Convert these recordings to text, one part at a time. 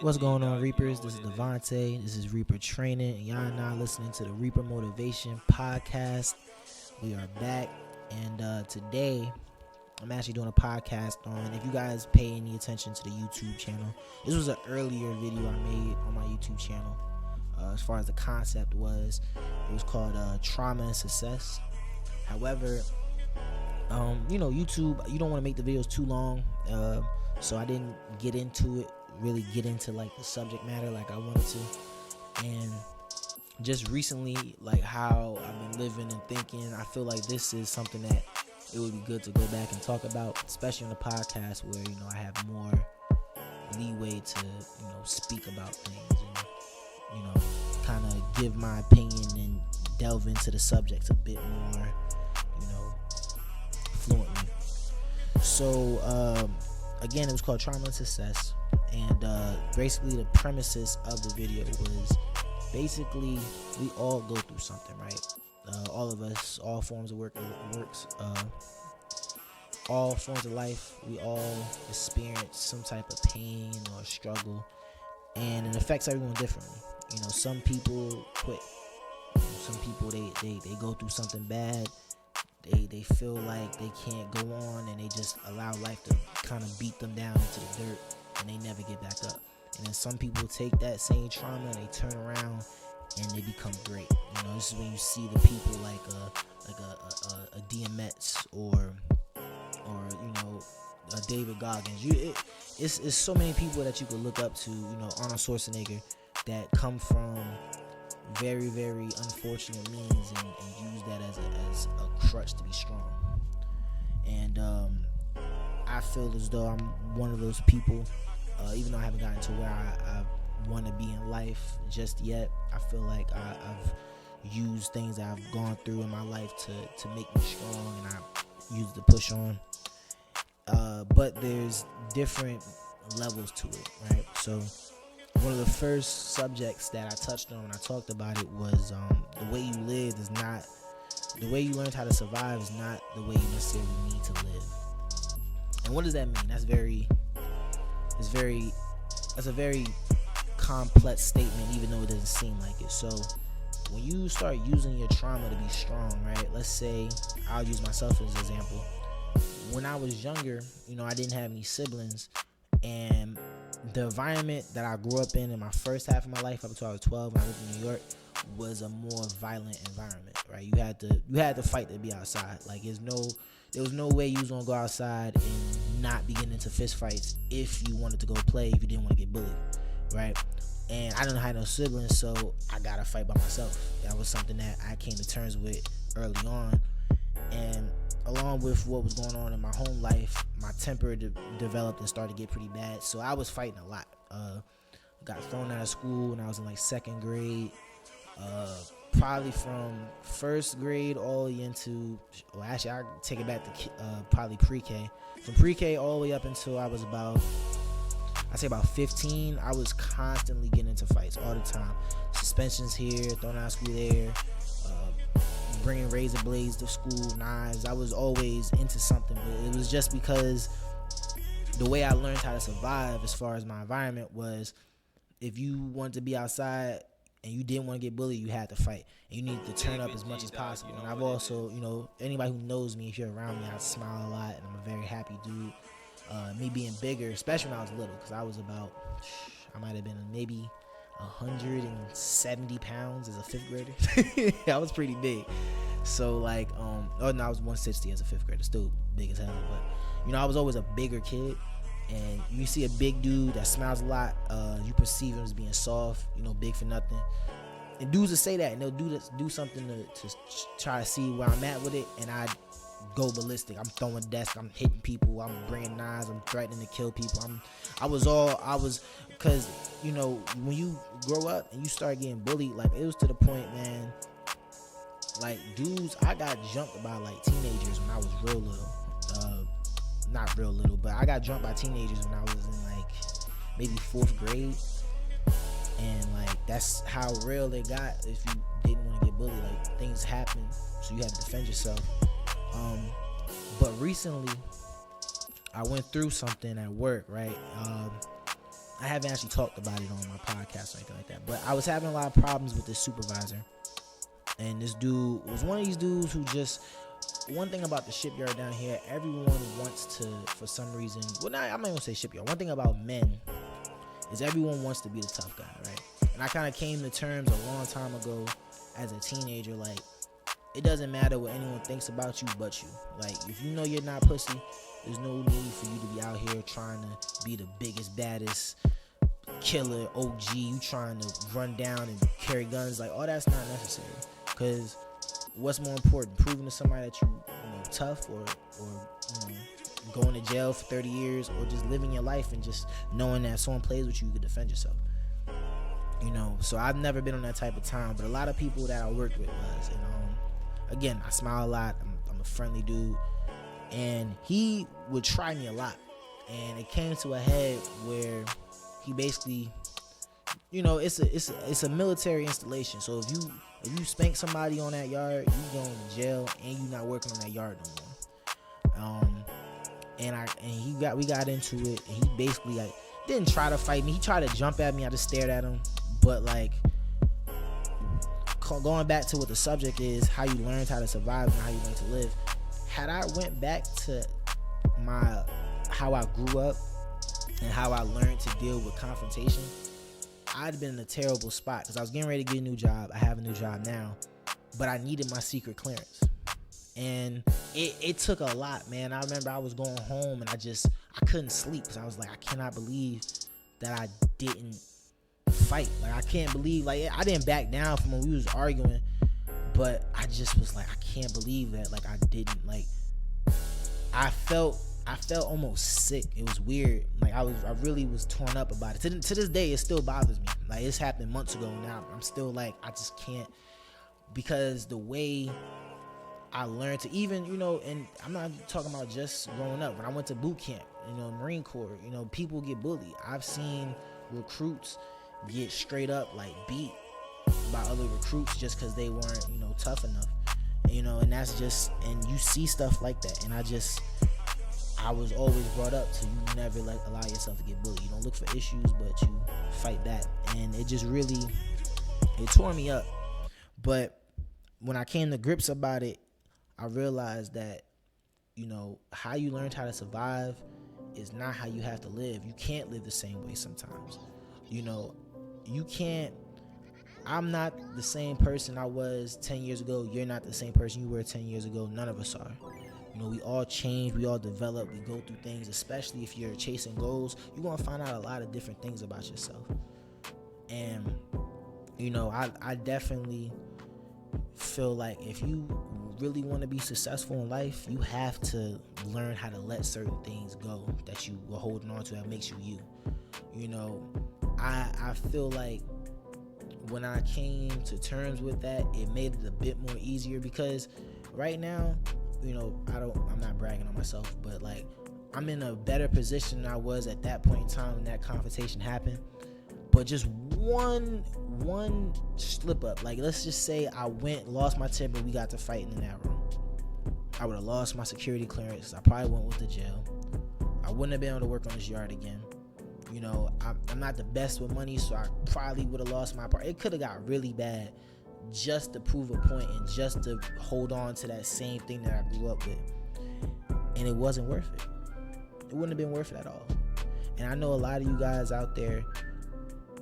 What's going on, Reapers? This is Devontae. This is Reaper Training, and y'all now listening to the Reaper Motivation Podcast. We are back, and today I'm actually doing a podcast on, if you guys pay any attention to the YouTube channel, this was an earlier video I made on my YouTube channel. As far as the concept was, it was called Trauma and Success. However, YouTube, you don't want to make the videos too long, so I didn't really get into like the subject matter like I wanted to. And just recently, like how I've been living and thinking, I feel like this is something that it would be good to go back and talk about, especially on the podcast where I have more leeway to speak about things and kind of give my opinion and delve into the subjects a bit more fluently. So again, it was called Trauma and Success, and basically the premises of the video was basically we all go through something, right? All of us, all forms of all forms of life, we all experience some type of pain or struggle, and it affects everyone differently. Some people quit. Some people they go through something bad. They feel like they can't go on, and they just allow life to kind of beat them down into the dirt, and they never get back up. And then some people take that same trauma and they turn around and they become great. This is when you see the people like a DMX or a David Goggins. It's so many people that you could look up to. Arnold Schwarzenegger, that come from very, very unfortunate means and use that as a crutch to be strong. And I feel as though I'm one of those people, even though I haven't gotten to where I want to be in life just yet. I feel like I've used things that I've gone through in my life to make me strong, and I use to push on. But there's different levels to it, right? So one of the first subjects that I touched on when I talked about it was the way you live is not the way you learned how to survive is not the way you necessarily need to live. And what does that mean? That's a very complex statement, even though it doesn't seem like it. So when you start using your trauma to be strong, right? Let's say I'll use myself as an example. When I was younger, I didn't have any siblings, and the environment that I grew up in my first half of my life, up until I was 12 when I lived in New York, was a more violent environment, right? You had to fight to be outside. Like there was no way you was gonna go outside and not be getting into fist fights if you wanted to go play, if you didn't want to get bullied, right? And I didn't have no siblings, so I gotta fight by myself. That was something that I came to terms with early on, and along with what was going on in my home life, my temper developed and started to get pretty bad. So I was fighting a lot. Got thrown out of school when I was in like second grade. Probably from first grade all the way into, well, actually I take it back to probably pre-K. From pre-K all the way up until I was about 15, I was constantly getting into fights all the time. Suspensions here, thrown out of school there. Bringing razor blades to school, knives. I was always into something, but it was just because the way I learned how to survive as far as my environment was, if you wanted to be outside and you didn't want to get bullied, you had to fight, and you needed to turn up as much as possible. And I've also, anybody who knows me, if you're around me, I smile a lot, and I'm a very happy dude. Me being bigger, especially when I was little, because I was about, I might have been maybe 170 pounds as a fifth grader. I was pretty big. So I was 160 as a fifth grader, still big as hell. But I was always a bigger kid, and you see a big dude that smiles a lot, you perceive him as being soft, big for nothing. And dudes will say that, and they'll do something to try to see where I'm at with it, and I go ballistic. I'm throwing desks, I'm hitting people, I'm bringing knives, I'm threatening to kill people. Because when you grow up and you start getting bullied, like it was to the point, man, like dudes, I got jumped by like teenagers when I was real little. Not real little, but I got jumped by teenagers when I was in like maybe fourth grade, and like that's how real it got. If you didn't want to get bullied, like things happen, so you had to defend yourself. But recently I went through something at work, right? I haven't actually talked about it on my podcast or anything like that, but I was having a lot of problems with this supervisor. And this dude was one of these dudes who just, one thing about the shipyard down here, everyone wants to, for some reason, well, I'm not gonna say shipyard. One thing about men is everyone wants to be the tough guy, right? And I kind of came to terms a long time ago as a teenager, like, it doesn't matter what anyone thinks about you but you. Like, if you know you're not pussy, there's no need for you to be out here trying to be the biggest, baddest killer, OG. You trying to run down and carry guns. Like, all that's not necessary. Because what's more important, proving to somebody that you know tough, or going to jail for 30 years, or just living your life and just knowing that someone plays with you, you can defend yourself. So I've never been on that type of time, but a lot of people that I worked with was. And again, I smile a lot. I'm a friendly dude, and he would try me a lot. And it came to a head where he basically, it's a military installation. So if you spank somebody on that yard, you going to jail, and you not working on that yard no more. We got into it, and he basically like didn't try to fight me. He tried to jump at me. I just stared at him. But like, going back to what the subject is, how you learned how to survive and how you learned to live. Had I went back to how I grew up and how I learned to deal with confrontation, I'd been in a terrible spot, because I was getting ready to get a new job. I have a new job now, but I needed my secret clearance, and it took a lot, man. I remember I was going home and I couldn't sleep, because I was like, I cannot believe that I didn't fight. Like, I can't believe, like, I didn't back down from when we was arguing, but I just was like, I can't believe that, like, I didn't, like, I felt almost sick. It was weird. Like, I really was torn up about it. To this day, it still bothers me. Like, it's happened months ago now. I'm still like, I just can't, because the way I learned to even, and I'm not talking about just growing up. When I went to boot camp, Marine Corps, people get bullied. I've seen recruits get straight up like beat by other recruits just because they weren't, tough enough. And that's just, and you see stuff like that. And I was always brought up to, you never allow yourself to get bullied. You don't look for issues, but you fight back. And it just really, it tore me up. But when I came to grips about it, I realized that, how you learned how to survive is not how you have to live. You can't live the same way sometimes. You can't, I'm not the same person I was 10 years ago. You're not the same person you were 10 years ago. None of us are. We all change, we all develop, we go through things, especially if you're chasing goals. You're going to find out a lot of different things about yourself. And, I definitely feel like if you really want to be successful in life, you have to learn how to let certain things go that you were holding on to that makes you you. I feel like when I came to terms with that, it made it a bit more easier, because right now, I'm not bragging on myself, but like, I'm in a better position than I was at that point in time when that confrontation happened. But just one slip up, like, let's just say I lost my temper, we got to fighting in that room, I would have lost my security clearance. I probably went to jail. I wouldn't have been able to work on this yard again. I'm not the best with money, so I probably would have lost my part. It could have got really bad just to prove a point and just to hold on to that same thing that I grew up with. And it wasn't worth it. It wouldn't have been worth it at all. And I know a lot of you guys out there,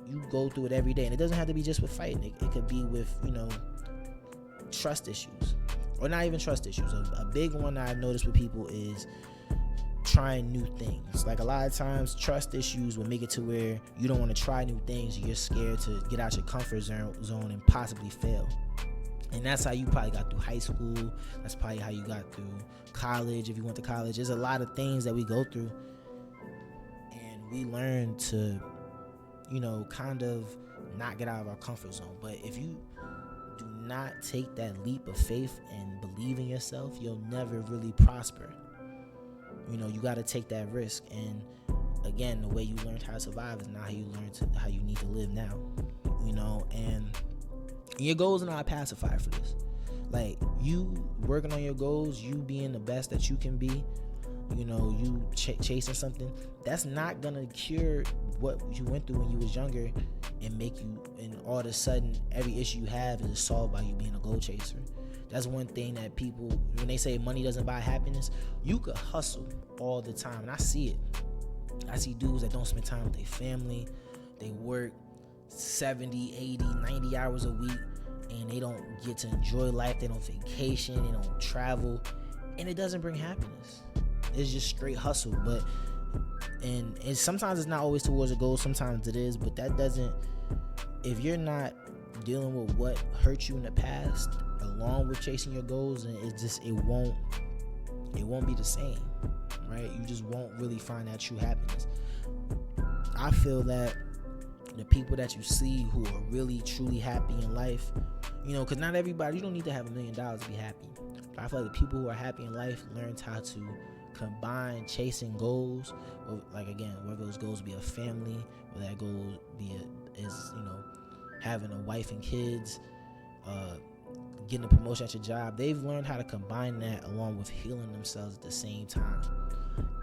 you go through it every day. And it doesn't have to be just with fighting. It could be with, trust issues. Or not even trust issues. A big one that I've noticed with people is trying new things. Like, a lot of times trust issues will make it to where you don't want to try new things. You're scared to get out your comfort zone and possibly fail. And that's how you probably got through high school. That's probably how you got through college, if you went to college. There's a lot of things that we go through, and we learn to kind of not get out of our comfort zone. But if you do not take that leap of faith and believe in yourself, you'll never really prosper. You got to take that risk. And again, the way you learned how to survive is not how you need to live now. And your goals are not a pacifier for this. Like, you working on your goals, you being the best that you can be, you chasing something, that's not gonna cure what you went through when you was younger and all of a sudden every issue you have is solved by you being a goal chaser. That's one thing that people, when they say money doesn't buy happiness, you could hustle all the time, and I see it. I see dudes that don't spend time with their family. They work 70, 80, 90 hours a week, and they don't get to enjoy life. They don't vacation, they don't travel, and it doesn't bring happiness. It's just straight hustle. But and sometimes it's not always towards a goal, sometimes it is, but that doesn't, if you're not dealing with what hurt you in the past along with chasing your goals, and it won't be the same, right? You just won't really find that true happiness. I feel that the people that you see who are really truly happy in life, because not everybody, you don't need to have $1 million to be happy, but I feel like the people who are happy in life learned how to combine chasing goals, or whether those goals be a family, or that goal is having a wife and kids, getting a promotion at your job. They've learned how to combine that along with healing themselves at the same time.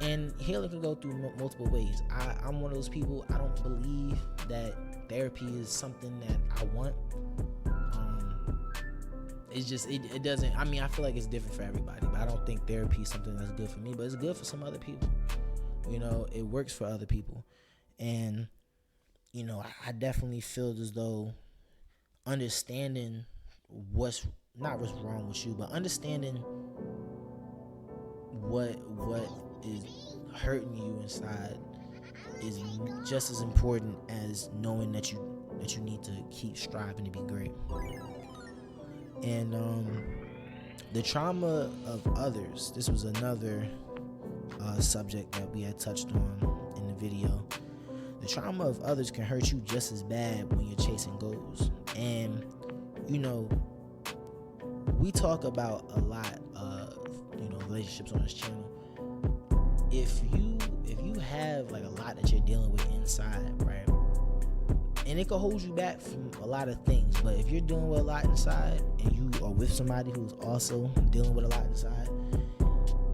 And healing can go through multiple ways. I'm one of those people, I don't believe that therapy is something that I want. It's just, it doesn't, I feel like it's different for everybody, but I don't think therapy is something that's good for me, but it's good for some other people. It works for other people. And, I definitely feel as though understanding what's wrong with you, but understanding what is hurting you inside is just as important as knowing that you need to keep striving to be great. And the trauma of others, this was another subject that we had touched on in the video. The trauma of others can hurt you just as bad when you're chasing goals. And we talk about a lot of relationships on this channel. If you have like a lot that you're dealing with inside, right, and it can hold you back from a lot of things, but if you're dealing with a lot inside and you are with somebody who's also dealing with a lot inside,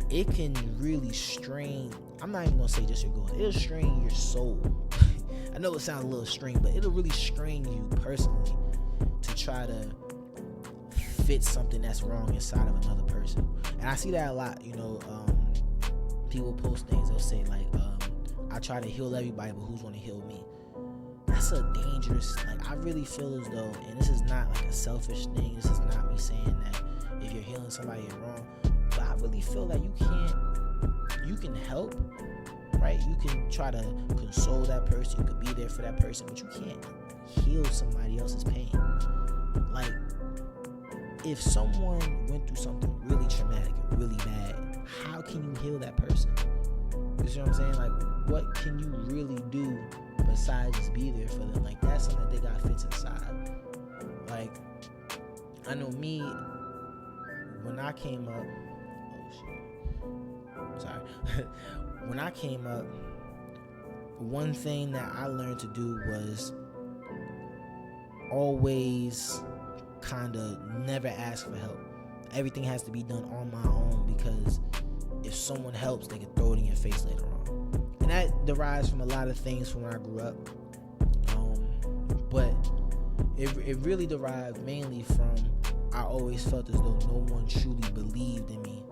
it can really strain, I'm not even gonna say just your goals, it'll strain your soul. I know it sounds a little strange, but it'll really strain you personally to try to fit something that's wrong inside of another person. And I see that a lot. People post things, they'll say like, I try to heal everybody, but who's gonna heal me? That's a dangerous, I really feel as though, and this is not like a selfish thing, this is not me saying that if you're healing somebody you're wrong, but I really feel that you can help, right? You can try to console that person, you could be there for that person, but you can't heal somebody else's pain. Like, if someone went through something really traumatic and really bad, how can you heal that person? You see what I'm saying? Like, what can you really do besides just be there for them? Like, that's something that they got fits inside. Like, I know me, when I came up, when I came up, one thing that I learned to do was always kind of never ask for help. Everything has to be done on my own, because if someone helps, they can throw it in your face later on. And that derives from a lot of things from when I grew up. But it really derived mainly from, I always felt as though no one truly believed in me,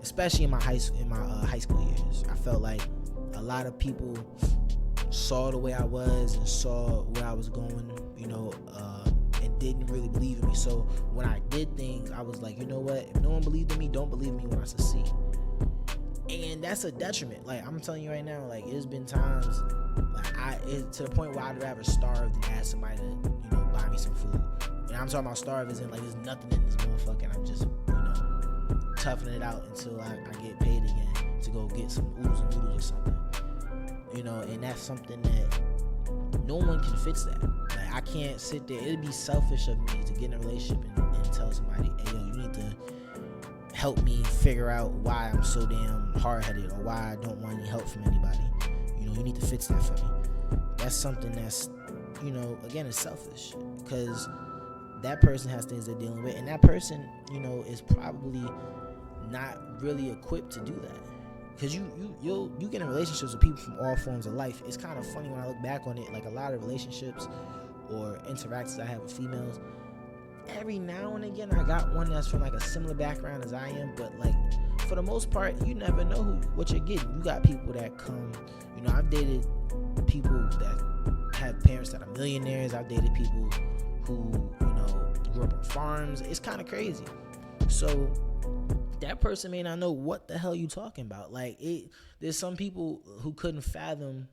especially in my high school years. I felt like a lot of people saw the way I was and saw where I was going, and didn't really believe in me. So when I did things, I was like, you know what? If no one believed in me, don't believe in me when I succeed. And that's a detriment. Like, I'm telling you right now, like, it's been times, to the point where I'd rather starve than ask somebody to, buy me some food. And I'm talking about starve as in, like, there's nothing in this motherfucker, and I'm just, toughing it out until I get paid again to go get some oodles and noodles or something. And that's something that no one can fix that. Like, I can't sit there. It'd be selfish of me to get in a relationship and tell somebody, hey, yo, you need to help me figure out why I'm so damn hard-headed, or why I don't want any help from anybody. You need to fix that for me. That's something that's, again, it's selfish, because that person has things they're dealing with, and that person, is probably not really equipped to do that, because you get in relationships with people from all forms of life. It's kind of funny when I look back on it. Like a lot of relationships or interactions I have with females, every now and again I got one that's from like a similar background as I am, but like for the most part, you never know what you're getting. You got people that come, I've dated people that have parents that are millionaires. I've dated people who grew up on farms. It's kind of crazy. So that person may not know what the hell you talking about. Like there's some people who couldn't fathom,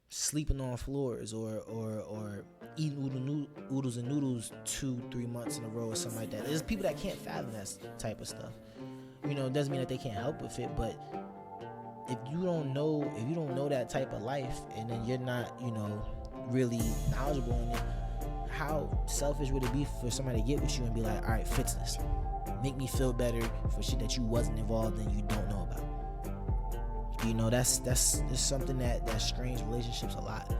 sleeping on floors or eating oodles and noodles 2-3 months in a row or something like that. There's people that can't fathom that type of stuff. It doesn't mean that they can't help with it, but if you don't know that type of life, and then you're not, really knowledgeable in it, how selfish would it be for somebody to get with you and be like, all right, fix this, make me feel better for shit that you wasn't involved in, you don't know about. That's something that strains relationships a lot,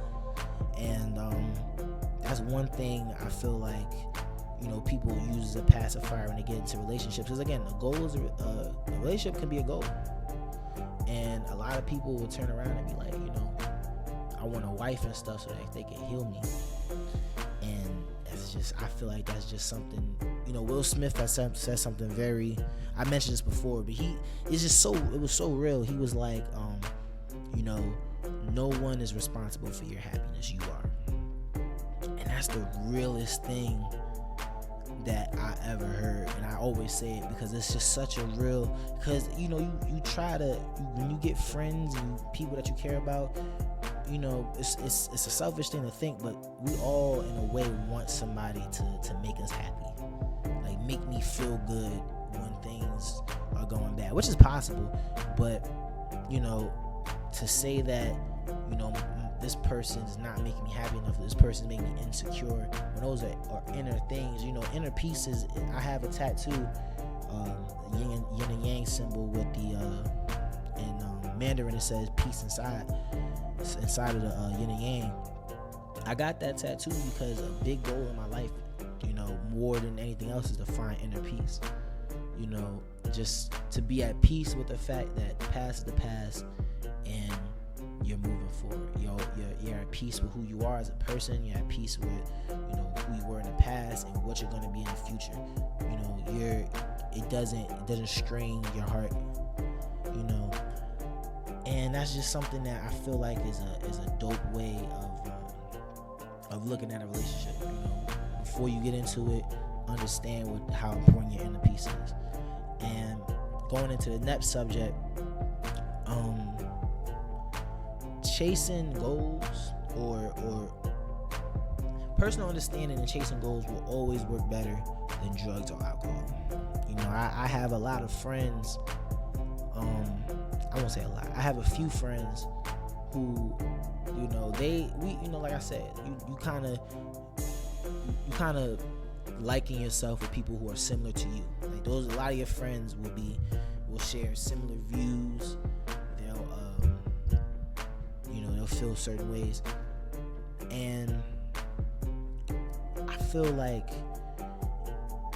and that's one thing I feel like people use as a pacifier when they get into relationships. Because again, a goal is a relationship can be a goal, and a lot of people will turn around and be like, I want a wife and stuff so that they can heal me. And that's just, I feel like that's just something. Will Smith has said something very, I mentioned this before, but it was so real. He was like, no one is responsible for your happiness, you are. And that's the realest thing that I ever heard, and I always say it because it's just such a real, because you try to, when you get friends and people that you care about, it's a selfish thing to think, but we all in a way want somebody to make us happy, like make me feel good when things are going bad, which is possible, but to say that this person is not making me happy enough, this person is making me insecure, when those are inner things. Inner pieces. I have a tattoo, yin and yang symbol with the in Mandarin it says peace inside of the yin and yang. I got that tattoo because a big goal in my life, more than anything else, is to find inner peace. Just to be at peace with the fact that the past is the past, and you're moving forward. You're at peace with who you are as a person. You're at peace with who you were in the past and what you're going to be in the future. It doesn't strain your heart. And that's just something that I feel like is a dope way of looking at a relationship. Before you get into it, understand how important your inner peace is. And going into the next subject, chasing goals or personal understanding and chasing goals will always work better than drugs or alcohol. I have a lot of friends, I won't say a lot, I have a few friends who, like I said, you kind of liking yourself with people who are similar to you. Like a lot of your friends will share similar views. They'll feel certain ways, and I feel like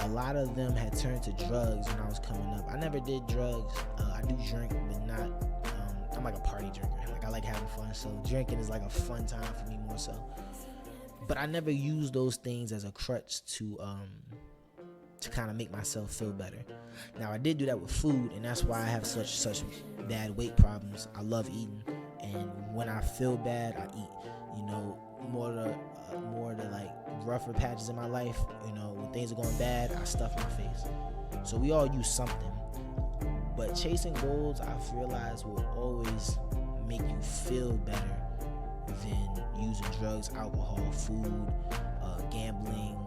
a lot of them had turned to drugs when I was coming up. I never did drugs. I do drink, but not. I'm like a party drinker. Like I like having fun, so drinking is like a fun time for me more so. But I never used those things as a crutch to kind of make myself feel better. Now I did do that with food, and that's why I have such bad weight problems. I love eating, and when I feel bad, I eat. More the like rougher patches in my life. When things are going bad, I stuff my face. So we all use something. But chasing goals, I've realized, will always make you feel better than using drugs, alcohol, food, gambling,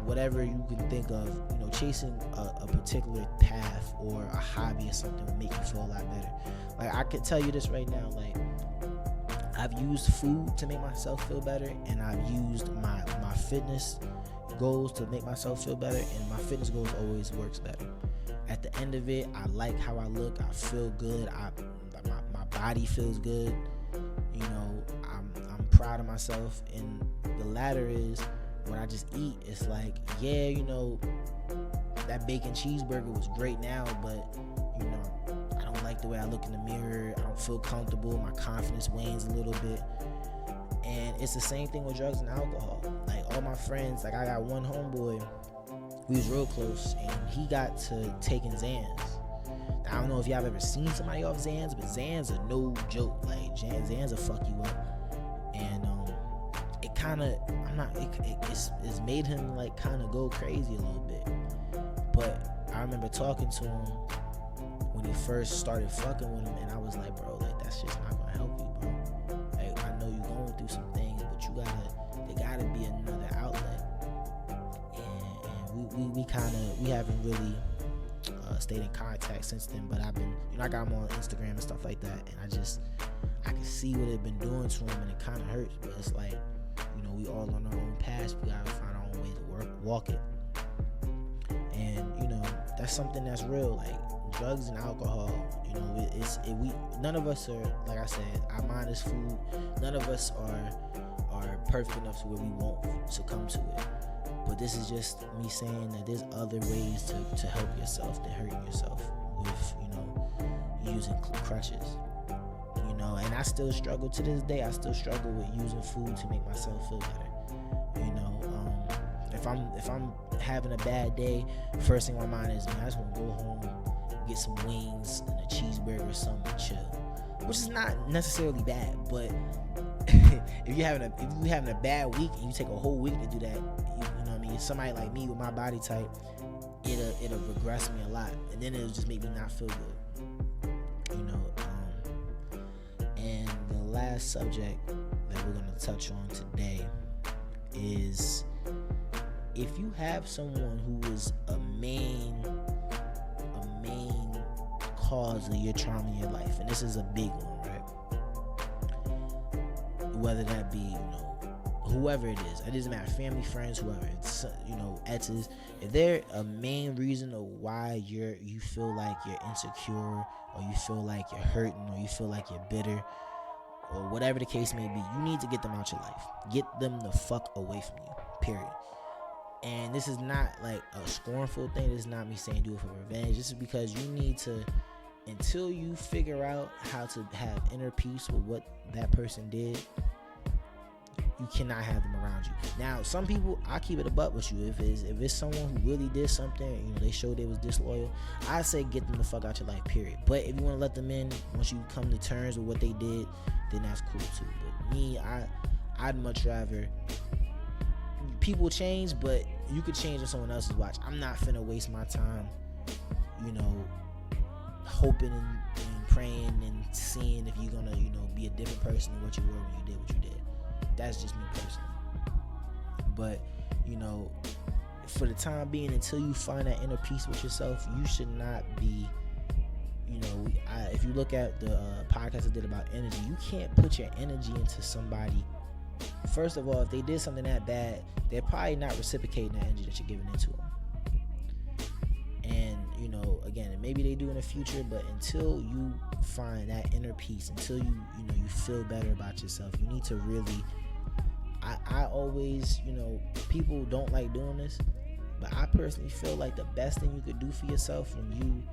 whatever you can think of. Chasing a particular path or a hobby or something will make you feel a lot better. Like I could tell you this right now, like I've used food to make myself feel better, and I've used my fitness goals to make myself feel better, and my fitness goals always works better. At the end of it, I like how I look, I feel good, my body feels good, I'm proud of myself, and the latter is when I just eat, it's like, that bacon cheeseburger was great now, but I don't like the way I look in the mirror. I don't feel comfortable. My confidence wanes a little bit. And it's the same thing with drugs and alcohol. Like all my friends, like I got one homeboy, we was real close, and he got to taking Xans. Now, I don't know if y'all have ever seen somebody off Xans, but Xans are no joke. Like Xans will fuck you up. And it kind of, it's made him like kind of go crazy a little bit. But I remember talking to him when he first started fucking with him, and I was like, bro, like that's just not gonna help you, bro. Like I know you're going through some things, but there gotta be another outlet. And we haven't really stayed in contact since then. But I've been, I got him on Instagram and stuff like that, and I can see what they've been doing to him, and it kind of hurts. But it's like, we all on our own path. We gotta find our own way to walk it. And that's something that's real. Like drugs and alcohol, none of us are, like I said, our mind is food. None of us are perfect enough to where we won't succumb to it. But this is just me saying that there's other ways to help yourself than hurting yourself with using crutches. And I still struggle to this day. I still struggle with using food to make myself feel better. If I'm having a bad day, first thing on my mind is, man, I just want to go home, get some wings and a cheeseburger or something, chill. Which is not necessarily bad, but if you're having a bad week and you take a whole week to do that, somebody like me with my body type, it'll regress me a lot, and then it'll just make me not feel good. And the last subject that we're gonna touch on today is, if you have someone who is a main cause of your trauma in your life, and this is a big one, right? Whether that be, whoever it is, it doesn't matter, family, friends, whoever, it's, exes, if they're a main reason of why you feel like you're insecure, or you feel like you're hurting, or you feel like you're bitter, or whatever the case may be, you need to get them out your life. Get them the fuck away from you, period. And this is not like a scornful thing. This is not me saying do it for revenge. This is because you need to, until you figure out how to have inner peace with what that person did, you cannot have them around you. Now, some people, I keep it a buck with you. If it's someone who really did something, they showed they was disloyal, I say get them the fuck out your life, period. But if you want to let them in, once you come to terms with what they did, then that's cool too. But me, I'd much rather, people change, but you could change on someone else's watch. I'm not finna waste my time, hoping and praying and seeing if you're gonna, be a different person than what you were when you did what you did. That's just me personally. But, for the time being, until you find that inner peace with yourself, you should not be, if you look at the podcast I did about energy, you can't put your energy into somebody. First of all, if they did something that bad, they're probably not reciprocating the energy that you're giving into them. And, again, maybe they do in the future, but until you find that inner peace, until you feel better about yourself, you need to really, I always, people don't like doing this, but I personally feel like the best thing you could do for yourself when you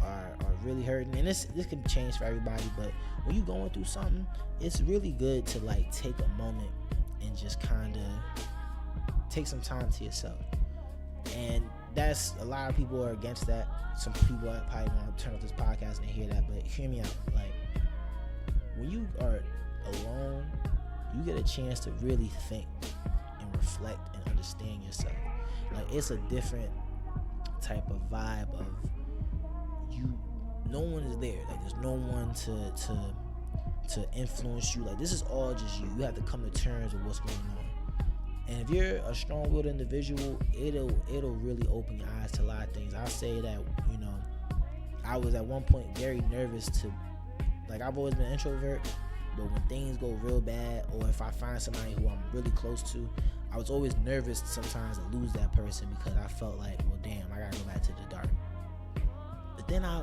are really hurting, and this can change for everybody, but when you're going through something, it's really good to like take a moment and just kind of take some time to yourself. And that's, a lot of people are against that. Some people are probably gonna turn off this podcast and hear that, but hear me out. Like, when you are alone, you get a chance to really think and reflect and understand yourself. Like, it's a different type of vibe of you. No one is there. Like, there's no one to influence you. Like, this is all just you. You have to come to terms with what's going on. And if you're a strong-willed individual, it'll really open your eyes to a lot of things. I'll say that, I was at one point very nervous to, like, I've always been an introvert, but when things go real bad, or if I find somebody who I'm really close to, I was always nervous sometimes to lose that person, because I felt like, well, damn, I gotta go back to the dark. But then I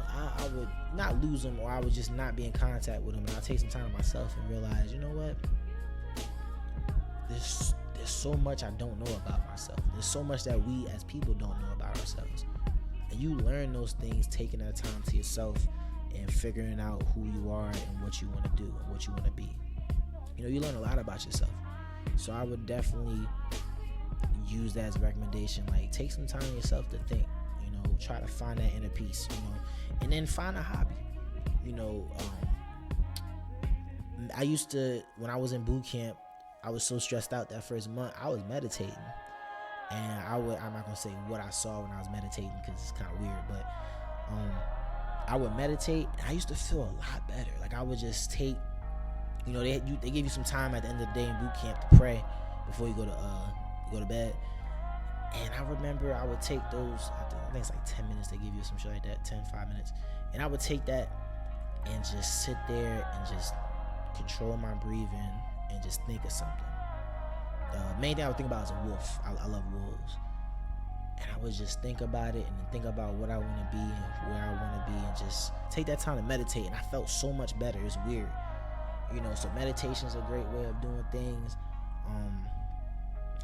would not lose them, or I would just not be in contact with them, and I'd take some time to myself and realize, you know what? There's so much I don't know about myself. There's so much that we as people don't know about ourselves. And you learn those things taking that time to yourself and figuring out who you are and what you want to do and what you want to be. You learn a lot about yourself. So I would definitely use that as a recommendation. Like, take some time yourself to think. Try to find that inner peace. And then find a hobby. I used to, when I was in boot camp, I was so stressed out that first month. I was meditating, and I'm not gonna say what I saw when I was meditating because it's kind of weird, but I would meditate, and I used to feel a lot better. Like, I would just take, they give you some time at the end of the day in boot camp to pray before you go to bed. And I remember I would take those, I think it's like 10 minutes, they give you some shit like that, 5 minutes. And I would take that and just sit there and just control my breathing and just think of something. The main thing I would think about is a wolf. I love wolves. And I would just think about it and think about what I want to be and where I want to be and just take that time to meditate. And I felt so much better. It's weird. So meditation is a great way of doing things.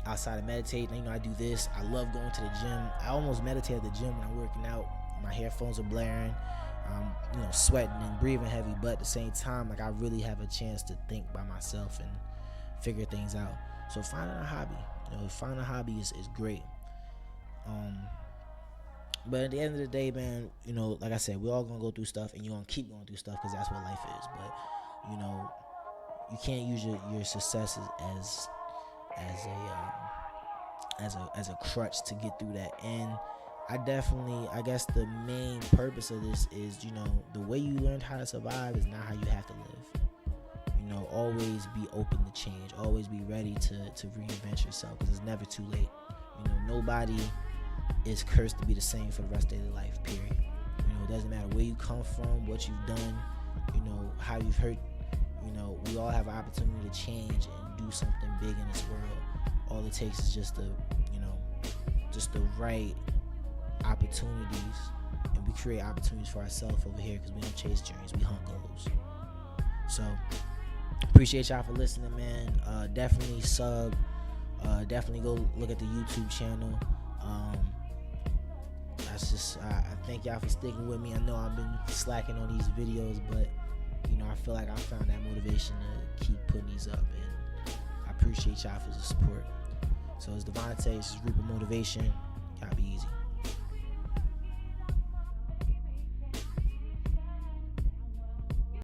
Outside of meditating, I do this. I love going to the gym. I almost meditate at the gym when I'm working out. My headphones are blaring. I'm, sweating and breathing heavy, but at the same time, like, I really have a chance to think by myself and figure things out. So finding a hobby, finding a hobby is great. But at the end of the day, man, like I said, we're all gonna go through stuff, and you're gonna keep going through stuff because that's what life is. But you can't use your successes as a crutch to get through that. And I guess the main purpose of this is, the way you learned how to survive is not how you have to live. Always be open to change. Always be ready to reinvent yourself, because it's never too late. Nobody is cursed to be the same for the rest of their life, period. It doesn't matter where you come from, what you've done, how you've hurt. We all have an opportunity to change and do something big in this world. All it takes is just the right opportunities, and we create opportunities for ourselves over here, because we don't chase dreams, we hunt goals. So appreciate y'all for listening, man. Definitely sub, definitely go look at the YouTube channel. I thank y'all for sticking with me. I know I've been slacking on these videos, but I feel like I found that motivation to keep putting these up, and I appreciate y'all for the support. So it's Devontae, this is Reaper Motivation. Y'all be easy.